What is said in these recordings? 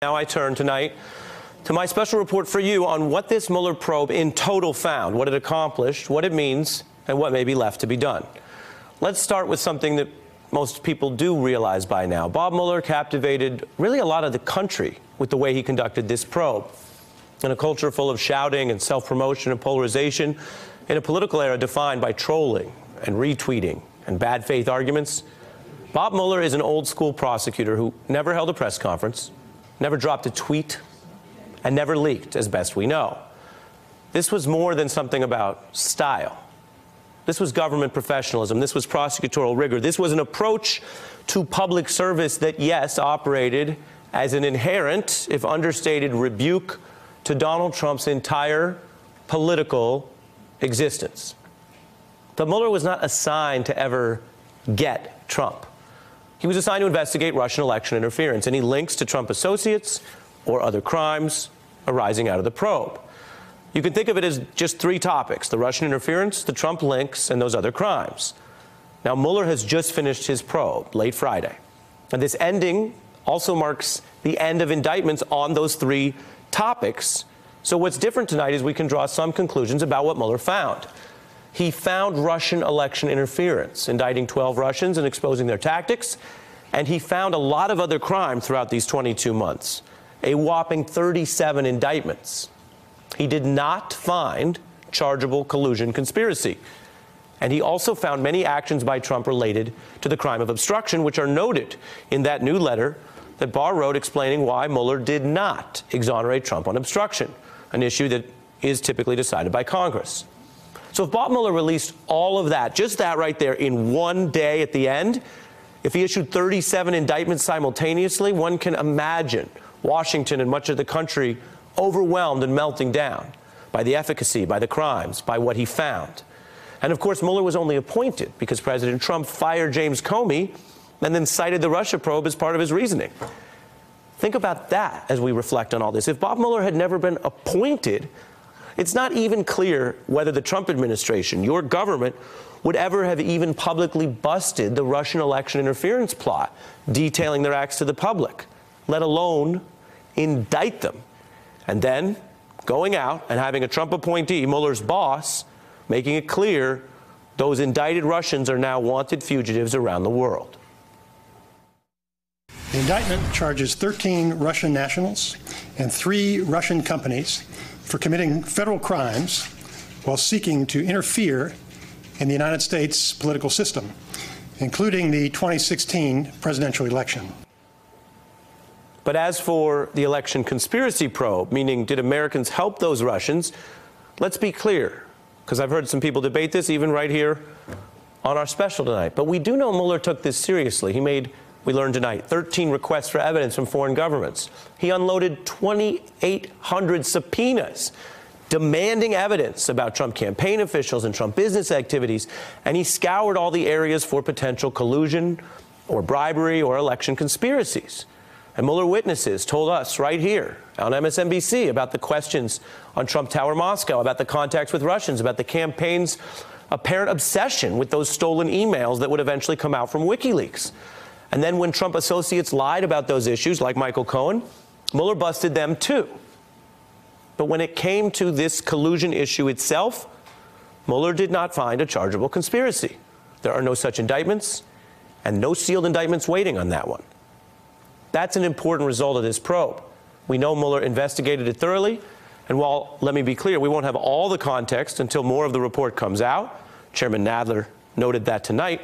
Now I turn tonight to my special report for you on what this Mueller probe in total found, what it accomplished, what it means, and what may be left to be done. Let's start with something that most people do realize by now. Bob Mueller captivated really a lot of the country with the way he conducted this probe. In a culture full of shouting and self-promotion and polarization, in a political era defined by trolling and retweeting and bad faith arguments, Bob Mueller is an old-school prosecutor who never held a press conference, never dropped a tweet, and never leaked, as best we know. This was more than something about style. This was government professionalism. This was prosecutorial rigor. This was an approach to public service that, yes, operated as an inherent, if understated, rebuke to Donald Trump's entire political existence. But Mueller was not assigned to ever get Trump. He was assigned to investigate Russian election interference, any links to Trump associates or other crimes arising out of the probe. You can think of it as just three topics: the Russian interference, the Trump links, and those other crimes. Now, Mueller has just finished his probe late Friday, and this ending also marks the end of indictments on those three topics. So what's different tonight is we can draw some conclusions about what Mueller found. He found Russian election interference, indicting 12 Russians and exposing their tactics, and he found a lot of other crime throughout these 22 months, a whopping 37 indictments. He did not find chargeable collusion conspiracy, and he also found many actions by Trump related to the crime of obstruction, which are noted in that new letter that Barr wrote explaining why Mueller did not exonerate Trump on obstruction, an issue that is typically decided by Congress. So if Bob Mueller released all of that, just that right there, in one day at the end, if he issued 37 indictments simultaneously, one can imagine Washington and much of the country overwhelmed and melting down by the efficacy, by the crimes, by what he found. And of course, Mueller was only appointed because President Trump fired James Comey and then cited the Russia probe as part of his reasoning. Think about that as we reflect on all this. If Bob Mueller had never been appointed, it's not even clear whether the Trump administration, your government, would ever have even publicly busted the Russian election interference plot, detailing their acts to the public, let alone indict them. And then going out and having a Trump appointee, Mueller's boss, making it clear those indicted Russians are now wanted fugitives around the world. The indictment charges 13 Russian nationals and 3 Russian companies for committing federal crimes while seeking to interfere in the United States political system, including the 2016 presidential election. But as for the election conspiracy probe, meaning did Americans help those Russians, let's be clear, because I've heard some people debate this even right here on our special tonight. But we do know Mueller took this seriously. He made, we learned tonight, 13 requests for evidence from foreign governments. He unloaded 2,800 subpoenas demanding evidence about Trump campaign officials and Trump business activities, and he scoured all the areas for potential collusion or bribery or election conspiracies. And Mueller witnesses told us right here on MSNBC about the questions on Trump Tower Moscow, about the contacts with Russians, about the campaign's apparent obsession with those stolen emails that would eventually come out from WikiLeaks. And then when Trump associates lied about those issues, like Michael Cohen, Mueller busted them too. But when it came to this collusion issue itself, Mueller did not find a chargeable conspiracy. There are no such indictments and no sealed indictments waiting on that one. That's an important result of this probe. We know Mueller investigated it thoroughly, and while, let me be clear, we won't have all the context until more of the report comes out, Chairman Nadler noted that tonight,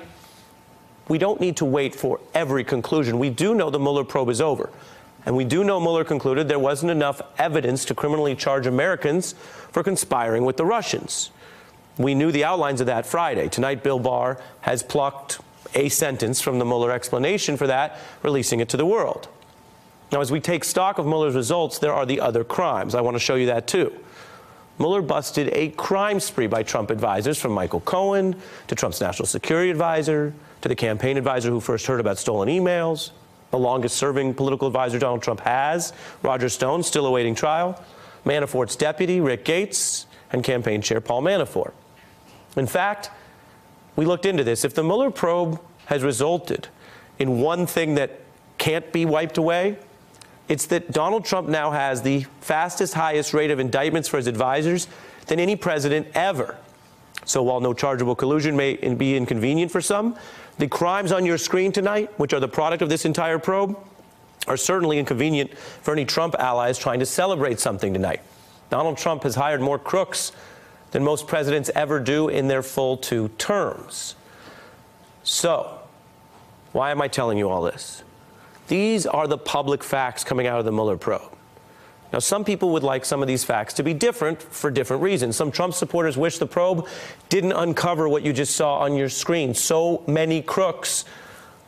we don't need to wait for every conclusion. We do know the Mueller probe is over, and we do know Mueller concluded there wasn't enough evidence to criminally charge Americans for conspiring with the Russians. We knew the outlines of that Friday. Tonight, Bill Barr has plucked a sentence from the Mueller explanation for that, releasing it to the world. Now, as we take stock of Mueller's results, there are the other crimes. I want to show you that too. Mueller busted a crime spree by Trump advisors, from Michael Cohen to Trump's national security advisor to the campaign advisor who first heard about stolen emails, the longest-serving political advisor Donald Trump has, Roger Stone, still awaiting trial, Manafort's deputy, Rick Gates, and campaign chair Paul Manafort. In fact, we looked into this. If the Mueller probe has resulted in one thing that can't be wiped away, It's that Donald Trump now has the fastest, highest rate of indictments for his advisors than any president ever. So while no chargeable collusion may be inconvenient for some, the crimes on your screen tonight, which are the product of this entire probe, are certainly inconvenient for any Trump allies trying to celebrate something tonight. Donald Trump has hired more crooks than most presidents ever do in their full 2 terms. So, why am I telling you all this? These are the public facts coming out of the Mueller probe. Now, some people would like some of these facts to be different for different reasons. Some Trump supporters wish the probe didn't uncover what you just saw on your screen. So many crooks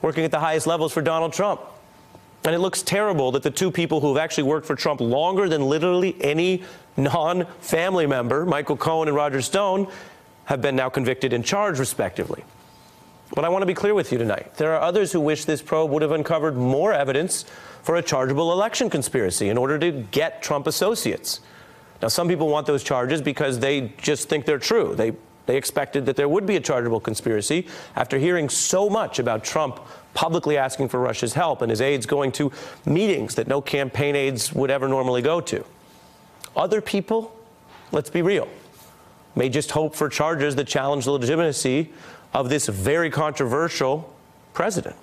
working at the highest levels for Donald Trump. And it looks terrible that the 2 people who have actually worked for Trump longer than literally any non-family member, Michael Cohen and Roger Stone, have been now convicted and charged, respectively. But I want to be clear with you tonight. There are others who wish this probe would have uncovered more evidence for a chargeable election conspiracy in order to get Trump associates. Now, some people want those charges because they just think they're true. They expected that there would be a chargeable conspiracy after hearing so much about Trump publicly asking for Russia's help and his aides going to meetings that no campaign aides would ever normally go to. Other people, let's be real, may just hope for charges that challenge the legitimacy of this very controversial president.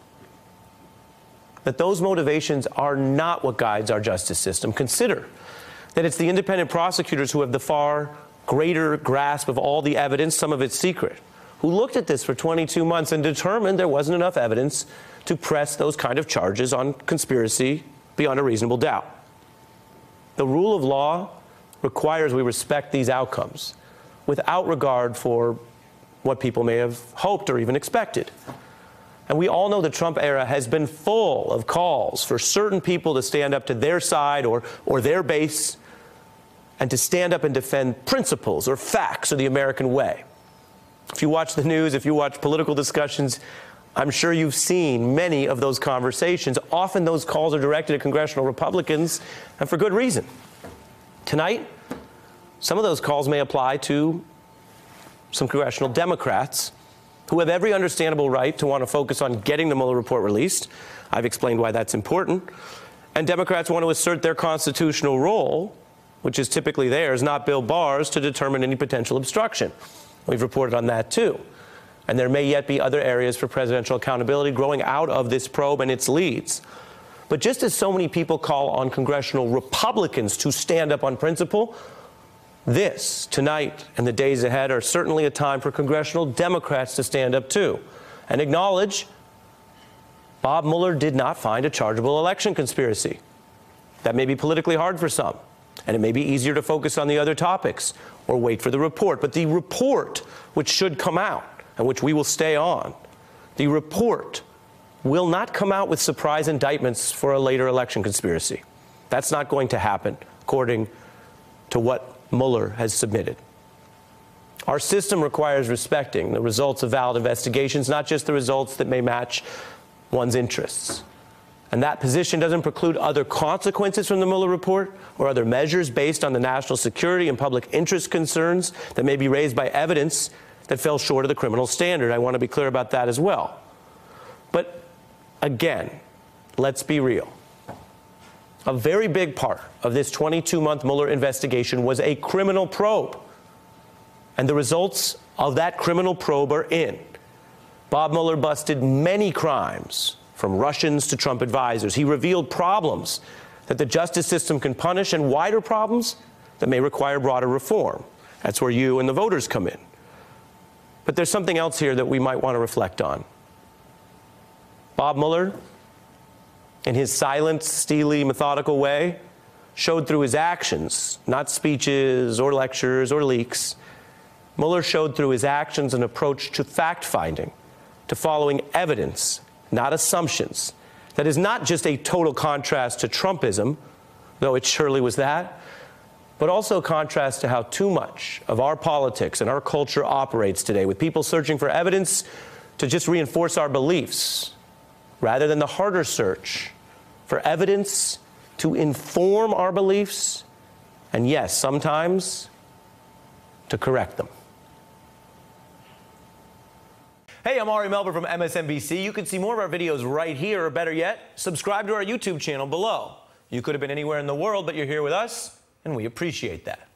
That those motivations are not what guides our justice system. Consider that it's the independent prosecutors who have the far greater grasp of all the evidence, some of it secret, who looked at this for 22 months and determined there wasn't enough evidence to press those kind of charges on conspiracy beyond a reasonable doubt. The rule of law requires we respect these outcomes without regard for what people may have hoped or even expected. And we all know the Trump era has been full of calls for certain people to stand up to their side or their base and to stand up and defend principles or facts or the American way. If you watch the news, if you watch political discussions, I'm sure you've seen many of those conversations. Often those calls are directed at congressional Republicans, and for good reason. Tonight, some of those calls may apply to some congressional Democrats who have every understandable right to want to focus on getting the Mueller report released. I've explained why that's important. And Democrats want to assert their constitutional role, which is typically theirs, not Bill Barr's, to determine any potential obstruction. We've reported on that too. And there may yet be other areas for presidential accountability growing out of this probe and its leads. But just as so many people call on congressional Republicans to stand up on principle, this, tonight, and the days ahead are certainly a time for congressional Democrats to stand up too and acknowledge Bob Mueller did not find a chargeable election conspiracy. That may be politically hard for some, and it may be easier to focus on the other topics or wait for the report. But the report, which should come out and which we will stay on, the report will not come out with surprise indictments for a later election conspiracy. That's not going to happen, according to what Mueller has submitted. Our system requires respecting the results of valid investigations, not just the results that may match one's interests. And that position doesn't preclude other consequences from the Mueller report or other measures based on the national security and public interest concerns that may be raised by evidence that fell short of the criminal standard. I want to be clear about that as well. But again, let's be real. A very big part of this 22-month Mueller investigation was a criminal probe. And the results of that criminal probe are in. Bob Mueller busted many crimes, from Russians to Trump advisors. He revealed problems that the justice system can punish and wider problems that may require broader reform. That's where you and the voters come in. But there's something else here that we might want to reflect on. Bob Mueller, in his silent, steely, methodical way, showed through his actions, not speeches or lectures or leaks. Mueller showed through his actions an approach to fact-finding, to following evidence, not assumptions. That is not just a total contrast to Trumpism, though it surely was that, but also a contrast to how too much of our politics and our culture operates today, with people searching for evidence to just reinforce our beliefs, rather than the harder search for evidence to inform our beliefs, and yes, sometimes to correct them. Hey, I'm Ari Melber from MSNBC. You can see more of our videos right here, or better yet, subscribe to our YouTube channel below. You could have been anywhere in the world, but you're here with us, and we appreciate that.